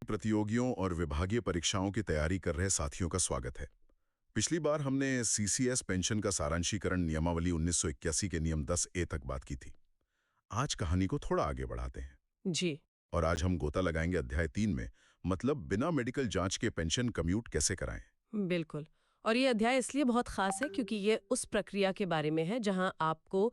प्रतियोगियों और विभागीय परीक्षाओं की तैयारी कर रहे साथियों का स्वागत है। पिछली बार हमने सीसीएस पेंशन का सारांशीकरण नियमावली 1981 के नियम 10A तक बात की थी। आज कहानी को थोड़ा आगे बढ़ाते हैं जी, और आज हम गोता लगाएंगे अध्याय 3 में, मतलब बिना मेडिकल जांच के पेंशन कम्यूट कैसे कराएं। बिल्कुल। और ये अध्याय इसलिए बहुत खास है क्योंकि ये उस प्रक्रिया के बारे में है जहां आपको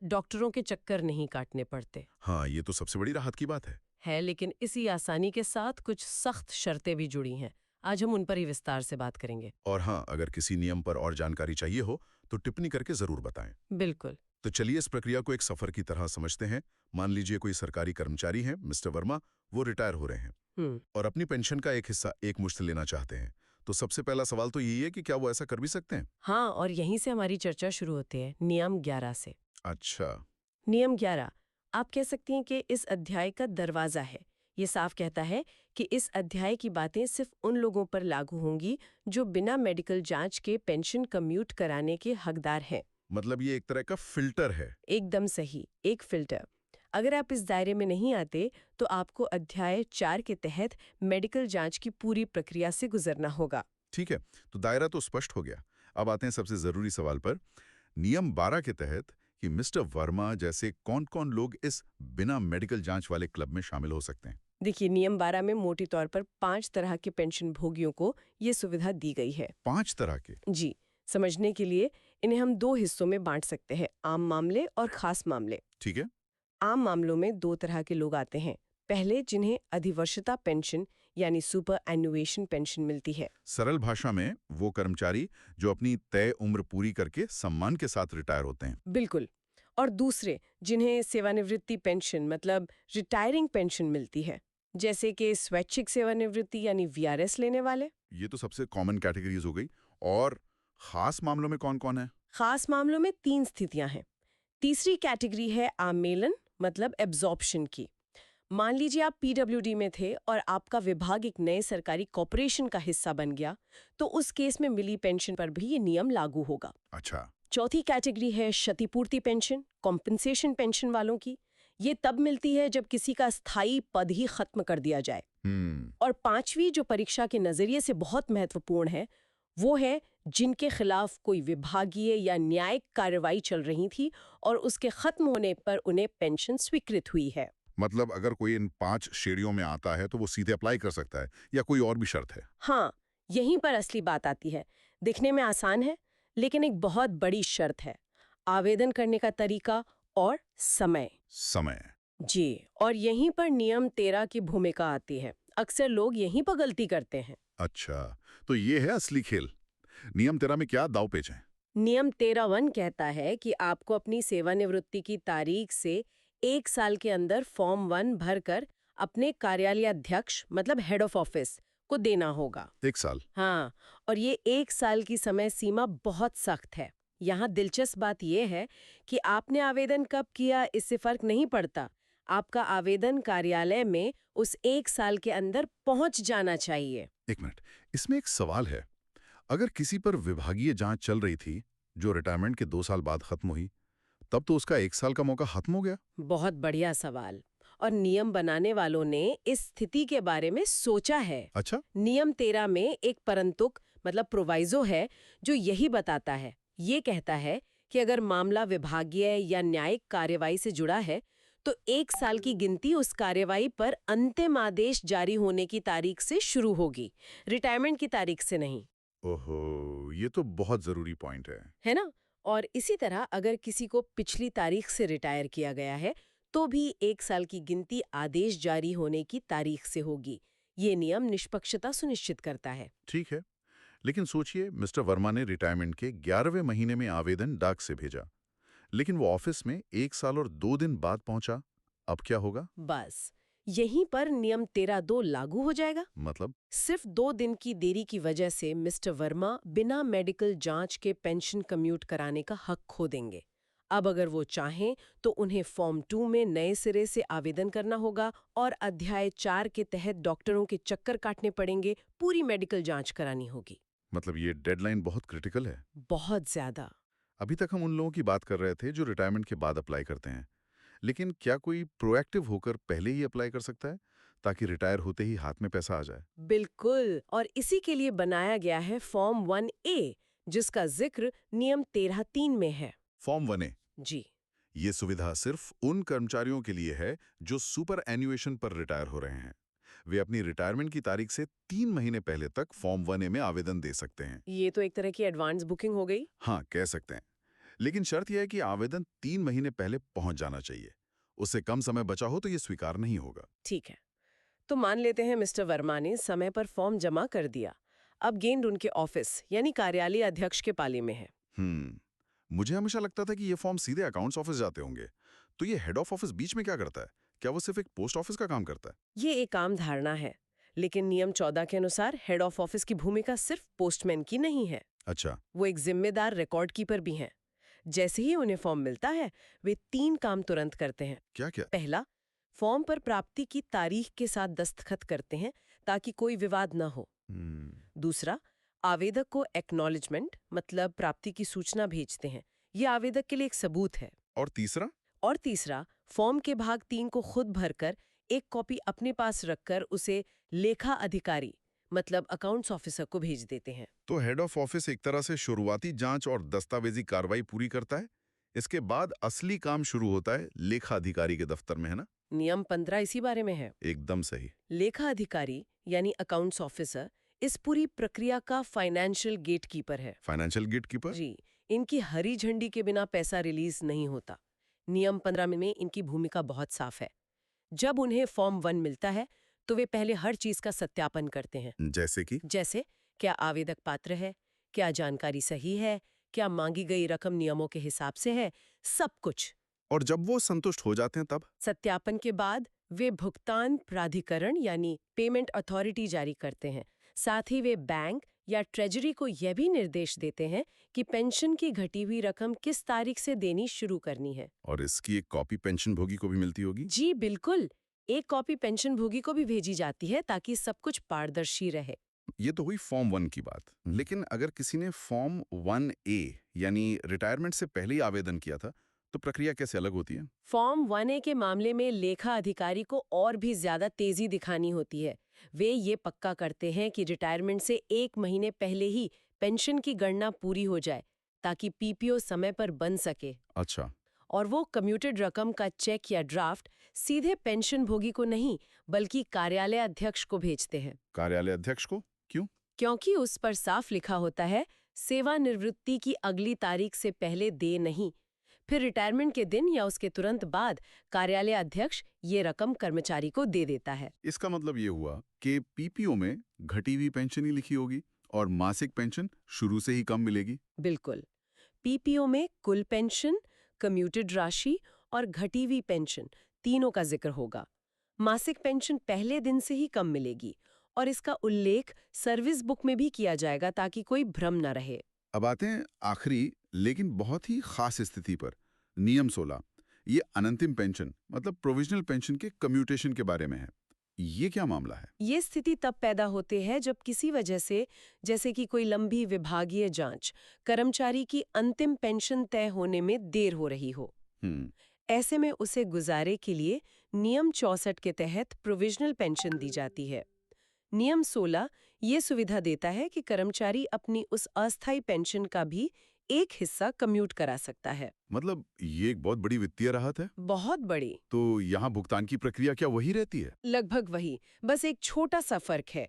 डॉक्टरों के चक्कर नहीं काटने पड़ते। हाँ, ये तो सबसे बड़ी राहत की बात है लेकिन इसी आसानी के साथ कुछ सख्त शर्तें भी जुड़ी हैं। आज हम उन पर ही विस्तार से बात करेंगे। और हाँ, अगर किसी नियम पर और जानकारी चाहिए हो तो टिप्पणी करके जरूर बताएं। बिल्कुल। तो चलिए इस प्रक्रिया को एक सफर की तरह समझते हैं। मान लीजिए कोई सरकारी कर्मचारी हैं, मिस्टर वर्मा, वो रिटायर हो रहे हैं हम्म। और अपनी पेंशन का एक हिस्सा एक मुश्त लेना चाहते हैं। तो सबसे पहला सवाल तो यही है कि क्या वो ऐसा कर भी सकते हैं? हाँ, और यहीं से हमारी चर्चा शुरू होती है नियम 11 से। अच्छा। नियम 11 आप कह सकती हैं कि इस अध्याय का दरवाजा है। ये साफ कहता है कि इस अध्याय की बातें सिर्फ उन लोगों पर लागू होंगी जो बिना मेडिकल जांच के पेंशन कम्यूट कराने के हकदार हैं। मतलब ये एक तरह का फिल्टर है। एकदम सही, एक फिल्टर। अगर आप इस दायरे में नहीं आते तो आपको अध्याय 4 के तहत मेडिकल जांच की पूरी प्रक्रिया से गुजरना होगा। ठीक है, तो दायरा तो स्पष्ट हो गया। अब आते हैं सबसे जरूरी सवाल पर। नियम 12 के तहत कि मिस्टर वर्मा जैसे कौन-कौन लोग इस बिना मेडिकल जांच वाले क्लब में शामिल हो सकते हैं? देखिए, नियम 12 में मोटे तौर पर 5 तरह के पेंशन भोगियों को ये सुविधा दी गई है। 5 तरह के? जी, समझने के लिए इन्हें हम 2 हिस्सों में बांट सकते हैं, आम मामले और खास मामले। ठीक है। आम मामलों में 2 तरह के लोग आते हैं। पहले, जिन्हें अधिवर्षता पेंशन यानी सुपर एन्युएशन पेंशन मिलती है। सरल भाषा में वो कर्मचारी जो अपनी तय उम्र पूरी करके सम्मान के साथ रिटायर होते हैं। बिल्कुल। और दूसरे, जिन्हें सेवानिवृत्ति पेंशन मतलब रिटायरिंग पेंशन मिलती है, जैसे कि स्वैच्छिक सेवानिवृत्ति यानी वीआरएस लेने वाले। ये तो सबसे कॉमन कैटेगरीज हो गई। और खास मामलों में कौन-कौन है? खास मामलों में 3 स्थितियां हैं। तीसरी कैटेगरी है आमेलन मतलब एब्जॉर्प्शन की। मान लीजिए आप पीडब्ल्यूडी में थे और आपका विभाग एक नए सरकारी कॉर्पोरेशन का हिस्सा बन गया, तो उस केस में मिली पेंशन पर भी ये नियम लागू होगा। अच्छा। चौथी कैटेगरी है क्षतिपूर्ति पेंशन, कॉम्पेंसेशन पेंशन वालों की। ये तब मिलती है जब किसी का स्थायी पद ही खत्म कर दिया जाए। और पांचवी, जो परीक्षा के नजरिए से बहुत महत्वपूर्ण है, वो है जिनके खिलाफ कोई विभागीय या न्यायिक कार्रवाई चल रही थी और उसके खत्म होने पर उन्हें पेंशन स्वीकृत हुई है। मतलब अगर कोई इन 5 श्रेणियों में आता है तो वो सीधे अप्लाई कर सकता है या कोई और भी शर्त है? हाँ, यहीं पर असली बात आती है। दिखने में आसान है, लेकिन एक बहुत बड़ी शर्त है। आवेदन करने का तरीका और समय। समय। जी, और यहीं पर नियम 13 की भूमिका आती है। अक्सर लोग यहीं पर गलती करते हैं। अच्छा, तो ये है असली खेल। नियम 13 में क्या दांवपेच है? नियम 13(1) कहता है कि आपको अपनी सेवानिवृत्ति की तारीख से 1 साल के अंदर फॉर्म 1 भरकर अपने कार्यालयाध्यक्ष मतलब हेड ऑफ ऑफिस को देना होगा। 1 साल? हाँ, और ये 1 साल की समय सीमा बहुत सख्त है। यहाँ दिलचस्प बात यह है कि आपने आवेदन कब किया इससे फर्क नहीं पड़ता। आपका आवेदन कार्यालय में उस 1 साल के अंदर पहुंच जाना चाहिए। 1 मिनट, इसमें एक सवाल है। अगर किसी पर विभागीय जांच चल रही थी, जो रिटायरमेंट के 2 साल बाद खत्म हुई, तब तो उसका 1 साल का मौका खत्म हो गया? बहुत बढ़िया सवाल। और नियम बनाने वालों ने इस स्थिति के बारे में सोचा है। अच्छा। नियम 13 में एक परंतुक मतलब प्रोवाइजो है जो यही बताता है। ये कहता है कि अगर मामला विभागीय या न्यायिक कार्यवाही से जुड़ा है तो 1 साल की गिनती उस कार्यवाही पर अंतिम आदेश जारी होने की तारीख से शुरू होगी, रिटायरमेंट की तारीख से नहीं। ओहो, ये तो बहुत जरूरी पॉइंट है ना? और इसी तरह अगर किसी को पिछली तारीख से रिटायर किया गया है तो भी 1 साल की गिनती आदेश जारी होने की तारीख से होगी। ये नियम निष्पक्षता सुनिश्चित करता है। ठीक है, लेकिन सोचिए मिस्टर वर्मा ने रिटायरमेंट के 11वें महीने में आवेदन डाक से भेजा, लेकिन वो ऑफिस में 1 साल और 2 दिन बाद पहुंचा। अब क्या होगा? बस यहीं पर नियम 13(2) लागू हो जाएगा। मतलब? सिर्फ 2 दिन की देरी की वजह से मिस्टर वर्मा बिना मेडिकल जांच के पेंशन कम्यूट कराने का हक खो देंगे। अब अगर वो चाहें तो उन्हें फॉर्म 2 में नए सिरे से आवेदन करना होगा और अध्याय 4 के तहत डॉक्टरों के चक्कर काटने पड़ेंगे, पूरी मेडिकल जांच करानी होगी। मतलब ये डेडलाइन बहुत क्रिटिकल है। बहुत ज्यादा। अभी तक हम उन लोगों की बात कर रहे थे जो रिटायरमेंट के बाद अप्लाई करते हैं, लेकिन क्या कोई प्रोएक्टिव होकर पहले ही अप्लाई कर सकता है ताकि रिटायर होते ही हाथ में पैसा आ जाए। बिल्कुल, और इसी के लिए बनाया गया है फॉर्म 1A, जिसका जिक्र नियम 13(3) में है। फॉर्म 1A, जी, ये सुविधा सिर्फ उन कर्मचारियों के लिए है जो सुपर एन्युएशन पर रिटायर हो रहे हैं। वे अपनी रिटायरमेंट की तारीख से 3 महीने पहले तक फॉर्म 1A में आवेदन दे सकते हैं। ये तो एक तरह की एडवांस बुकिंग हो गई। हाँ, कह सकते हैं। लेकिन शर्त यह है कि आवेदन 3 महीने पहले पहुंच जाना चाहिए। उससे कम समय बचा हो तो ये स्वीकार नहीं होगा। ठीक है, तो मान लेते हैं मिस्टर वर्मा ने समय पर फॉर्म जमा कर दिया। अब गेंद उनके ऑफिस यानी कार्यालय अध्यक्ष के पाले में है। मुझे हमेशा लगता था कि ये फॉर्म सीधे अकाउंट्स ऑफिस जाते होंगे। तो ये हेड ऑफ ऑफिस बीच में क्या करता है? क्या वो सिर्फ एक पोस्ट ऑफिस का काम करता है? ये एक आम धारणा है, लेकिन नियम 14 के अनुसार हेड ऑफ ऑफिस की भूमिका सिर्फ पोस्टमैन की नहीं है। अच्छा, वो एक जिम्मेदार रिकॉर्ड कीपर भी हैं। जैसे ही उन्हें फॉर्म मिलता है, वे 3 काम तुरंत करते हैं। क्या क्या? पहला, फॉर्म पर प्राप्ति की तारीख के साथ दस्तखत करते हैं ताकि कोई विवाद न हो। दूसरा, आवेदक को एक्नॉलेजमेंट मतलब प्राप्ति की सूचना भेजते हैं। ये आवेदक के लिए एक सबूत है। और तीसरा? और तीसरा, फॉर्म के भाग 3 को खुद भरकर एक कॉपी अपने पास रखकर उसे लेखा अधिकारी मतलब अकाउंट्स ऑफिसर को भेज देते हैं। तो हेड ऑफ ऑफिस एक तरह से शुरुआती जांच और दस्तावेजी कार्रवाई पूरी करता है। इसके बाद असली काम शुरू होता है लेखा अधिकारी के दफ्तर में, है ना? नियम 15 इसी बारे में है। एकदम सही। लेखा अधिकारी यानी अकाउंट्स ऑफिसर इस पूरी प्रक्रिया का फाइनेंशियल गेटकीपर है। Financial gatekeeper? जी, इनकी हरी झंडी के बिना पैसा रिलीज नहीं होता। नियम 15 में इनकी भूमिका बहुत साफ है। जब उन्हें फॉर्म 1 मिलता है तो वे पहले हर चीज का सत्यापन करते हैं। जैसे कि? जैसे क्या आवेदक पात्र है, क्या जानकारी सही है, क्या मांगी गई रकम नियमों के हिसाब से है, सब कुछ। और जब वो संतुष्ट हो जाते हैं तब? सत्यापन के बाद वे भुगतान प्राधिकरण यानी पेमेंट अथॉरिटी जारी करते हैं। साथ ही वे बैंक या ट्रेजरी को यह भी निर्देश देते हैं कि पेंशन की घटी हुई रकम किस तारीख से देनी शुरू करनी है। और इसकी एक कॉपी पेंशनभोगी को भी मिलती होगी? जी बिल्कुल, एक कॉपी पेंशनभोगी को भी भेजी जाती है ताकि सब कुछ पारदर्शी रहे। ये तो हुई फॉर्म 1 की बात। लेकिन अगर किसी ने फॉर्म 1A यानी रिटायरमेंट से पहले ही आवेदन किया था, तो प्रक्रिया कैसे अलग होती है? फॉर्म 1A के मामले में लेखा अधिकारी को और भी ज्यादा तेजी दिखानी होती है। वे ये पक्का करते हैं कि रिटायरमेंट से 1 महीने पहले ही पेंशन की गणना पूरी हो जाए ताकि पीपीओ समय पर बन सके। अच्छा। और वो कम्यूटेड रकम का चेक या ड्राफ्ट सीधे पेंशन भोगी को नहीं बल्कि कार्यालय अध्यक्ष को भेजते हैं। कार्यालय अध्यक्ष को? क्यों? क्योंकि उस पर साफ लिखा होता है सेवानिवृत्ति की अगली तारीख से पहले दे नहीं। फिर रिटायरमेंट के दिन या उसके तुरंत बाद कार्यालय अध्यक्ष ये रकम कर्मचारी को दे देता है। इसका मतलब ये हुआ कि पीपीओ में घटी हुई पेंशन ही लिखी होगी और मासिक पेंशन शुरू से ही कम मिलेगी। बिल्कुल, पीपीओ में कुल पेंशन, कम्यूटेड राशि और घटी हुई पेंशन तीनों का जिक्र होगा। मासिक पेंशन पहले दिन से ही कम मिलेगी और इसका उल्लेख सर्विस बुक में भी किया जाएगा ताकि कोई भ्रम न रहे। अब आते हैं आखिरी लेकिन बहुत ही खास स्थिति पर, नियम 16। ये अनंतिम पेंशन मतलब प्रोविजनल पेंशन के कम्यूटेशन के बारे में है। ये क्या मामला है? ये स्थिति तब पैदा होती है जब किसी वजह से, जैसे कि कोई लंबी विभागीय जांच, कर्मचारी की अंतिम पेंशन तय होने में देर हो रही हो। ऐसे में उसे गुजारे के लिए नियम 64 के तहत प्रोविजनल पेंशन दी जाती है। नियम 16 ये सुविधा देता है कि कर्मचारी अपनी उस अस्थायी पेंशन का भी एक हिस्सा कम्यूट करा सकता है। मतलब ये एक बहुत बड़ी वित्तीय राहत है। बहुत बड़ी। तो यहाँ भुगतान की प्रक्रिया क्या वही रहती है? लगभग वही, बस एक छोटा सा फर्क है।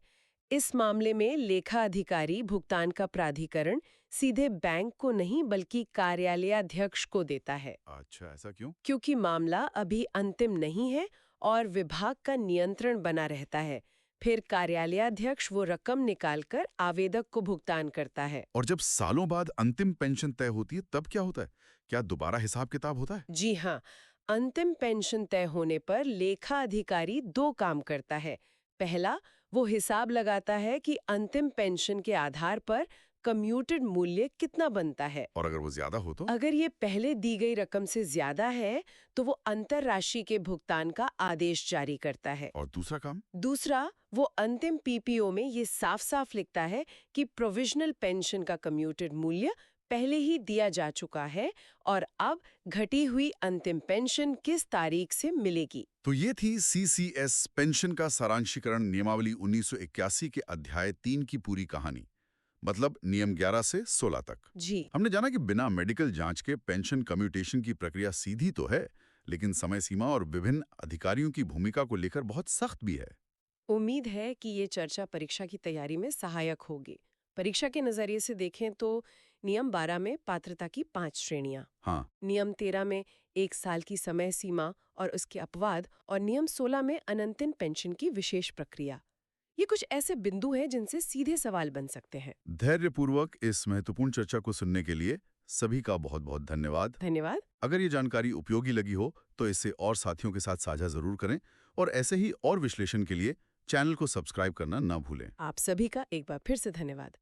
इस मामले में लेखा अधिकारी भुगतान का प्राधिकरण सीधे बैंक को नहीं बल्कि कार्यालयाध्यक्ष को देता है। अच्छा, ऐसा क्यों? क्योंकि मामला अभी अंतिम नहीं है और विभाग का नियंत्रण बना रहता है। फिर कार्यालयाध्यक्ष वो रकम निकालकर आवेदक को भुगतान करता है। और जब सालों बाद अंतिम पेंशन तय होती है तब क्या होता है? क्या दोबारा हिसाब किताब होता है? जी हाँ, अंतिम पेंशन तय होने पर लेखा अधिकारी 2 काम करता है। पहला, वो हिसाब लगाता है कि अंतिम पेंशन के आधार पर कम्यूटेड मूल्य कितना बनता है। और अगर वो ज्यादा हो तो? अगर ये पहले दी गई रकम से ज्यादा है तो वो अंतर राशि के भुगतान का आदेश जारी करता है। और दूसरा काम? दूसरा, वो अंतिम पीपीओ में ये साफ साफ लिखता है कि प्रोविजनल पेंशन का कम्यूटेड मूल्य पहले ही दिया जा चुका है और अब घटी हुई अंतिम पेंशन किस तारीख से मिलेगी। तो ये थी सीसीएस पेंशन का सारांशीकरण नियमावली 1981 के अध्याय 3 की पूरी कहानी, मतलब नियम 11 से 16 तक। जी। हमने जाना कि बिना मेडिकल जांच के पेंशन कम्यूटेशन की प्रक्रिया सीधी तो है, लेकिन समय सीमा और विभिन्न अधिकारियों की भूमिका को लेकर बहुत सख्त भी है। उम्मीद है कि ये चर्चा परीक्षा की तैयारी में सहायक होगी। परीक्षा के नजरिए से देखें तो नियम 12 में पात्रता की 5 श्रेणियां, हाँ, नियम 13 में 1 साल की समय सीमा और उसके अपवाद, और नियम 16 में अनंतिम पेंशन की विशेष प्रक्रिया। ये कुछ ऐसे बिंदु हैं जिनसे सीधे सवाल बन सकते हैं। धैर्यपूर्वक इस महत्वपूर्ण चर्चा को सुनने के लिए सभी का बहुत बहुत धन्यवाद। धन्यवाद। अगर ये जानकारी उपयोगी लगी हो तो इसे और साथियों के साथ साझा जरूर करें और ऐसे ही और विश्लेषण के लिए चैनल को सब्सक्राइब करना ना भूलें। आप सभी का एक बार फिर से धन्यवाद।